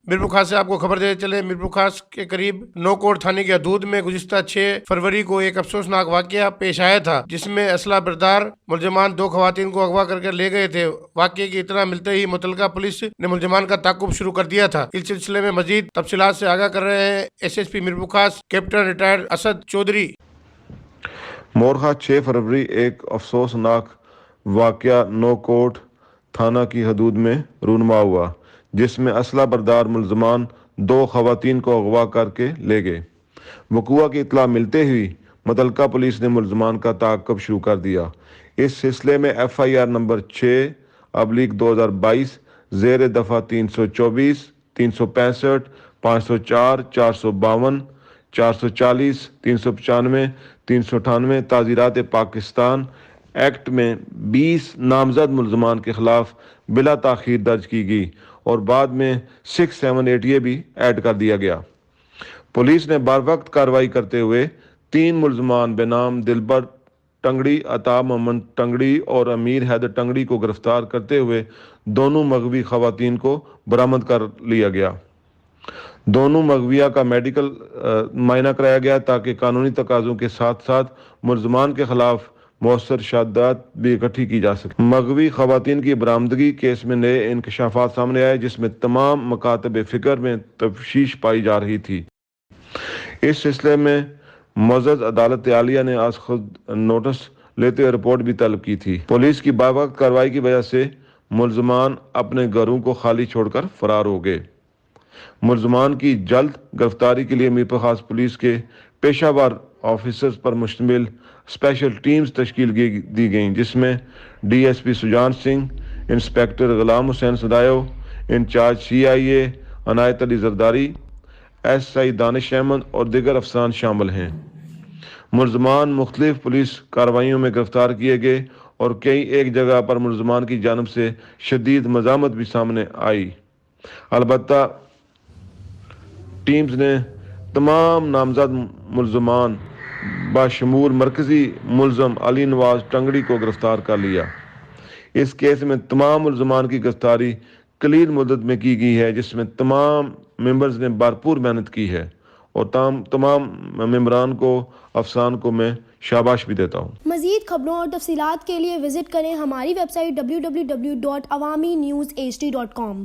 میرپور خاص سے آپ کو خبر دیتے چلے، میرپور خاص کے قریب نوکوٹ تھانے کی حدود میں گزشتہ 6 فروری کو ایک افسوسناک واقعہ پیش آیا تھا، جس میں اسلحہ بردار ملزمان 2 خواتین کو اغوا کر لے گئے تھے۔ واقعے کی اطلاع ملتے ہی متعلقہ پولیس نے ملزمان کا تعاقب شروع کر دیا تھا۔ اس سلسلے میں مزید تفصیلات سے آگاہ کر رہے ہیں ایس ایس پی میرپور خاص کیپٹن ریٹائرڈ اسد چودھری۔ مورخہ 6 فروری ایک افسوسناک واقعہ نوکوٹ تھانہ کی حدود میں رونما ہوا، جس میں اسلحہ بردار ملزمان 2 خواتین کو اغوا کر کے لے گئے۔ وقوع کی اطلاع ملتے ہی متعلقہ پولیس نے ملزمان کا تعاقب شروع کر دیا۔ اس سلسلے میں FIR نمبر 6/2022 زیر دفعہ 324، 365، 504، 452، 440، 395، 398 تعزیرات پاکستان ایکٹ میں 20 نامزد ملزمان کے خلاف بلا تاخیر درج کی گئی اور بعد میں 678A بھی ایڈ کر دیا گیا۔ پولیس نے بر وقت کارروائی کرتے ہوئے 3 ملزمان بنام دلبر ٹنگڑی، عطا محمد ٹنگڑی اور امیر حیدر ٹنگڑی کو گرفتار کرتے ہوئے دونوں مغوی خواتین کو برآمد کر لیا گیا۔ دونوں مغویہ کا میڈیکل معائنہ کرایا گیا تاکہ قانونی تقاضوں کے ساتھ ساتھ ملزمان کے خلاف مؤثر شہادت بھی اکٹھی کی جا سکے۔ مغوی خواتین کی برآمدگی کیس میں نئے انکشافات سامنے آئے، جس میں تمام مکاتب فکر میں تشویش پائی جا رہی تھی۔ اس سلسلے میں معزز عدالت عالیہ نے آج خود نوٹس لیتے ہوئے رپورٹ بھی طلب کی تھی۔ پولیس کی باوقت کارروائی کی وجہ سے ملزمان اپنے گھروں کو خالی چھوڑ کر فرار ہو گئے۔ ملزمان کی جلد گرفتاری کے لیے میرپور خاص پولیس کے پیشہ ور آفیسرز پر مشتمل اسپیشل ٹیمز تشکیل دی گئیں، جس میں DSP سجان سنگھ، انسپیکٹر غلام حسین صدایو، انچارج CIA عنایت علی زرداری، SI دانش احمد اور دیگر افسران شامل ہیں۔ ملزمان مختلف پولیس کارروائیوں میں گرفتار کیے گئے اور ایک جگہ پر ملزمان کی جانب سے شدید مزاحمت بھی سامنے آئی۔ البتہ ٹیمز نے تمام نامزد ملزمان بشمول مرکزی ملزم علی نواز ٹنگڑی کو گرفتار کر لیا۔ اس کیس میں تمام ملزمان کی گرفتاری قلیل مدت میں کی گئی ہے، جس میں تمام ممبرز نے بھرپور محنت کی ہے اور تمام ممبران کو، افسران کو میں شاباش بھی دیتا ہوں۔ مزید خبروں اور تفصیلات کے لیے وزٹ کریں ہماری ویب سائٹ www.awami newshd.com۔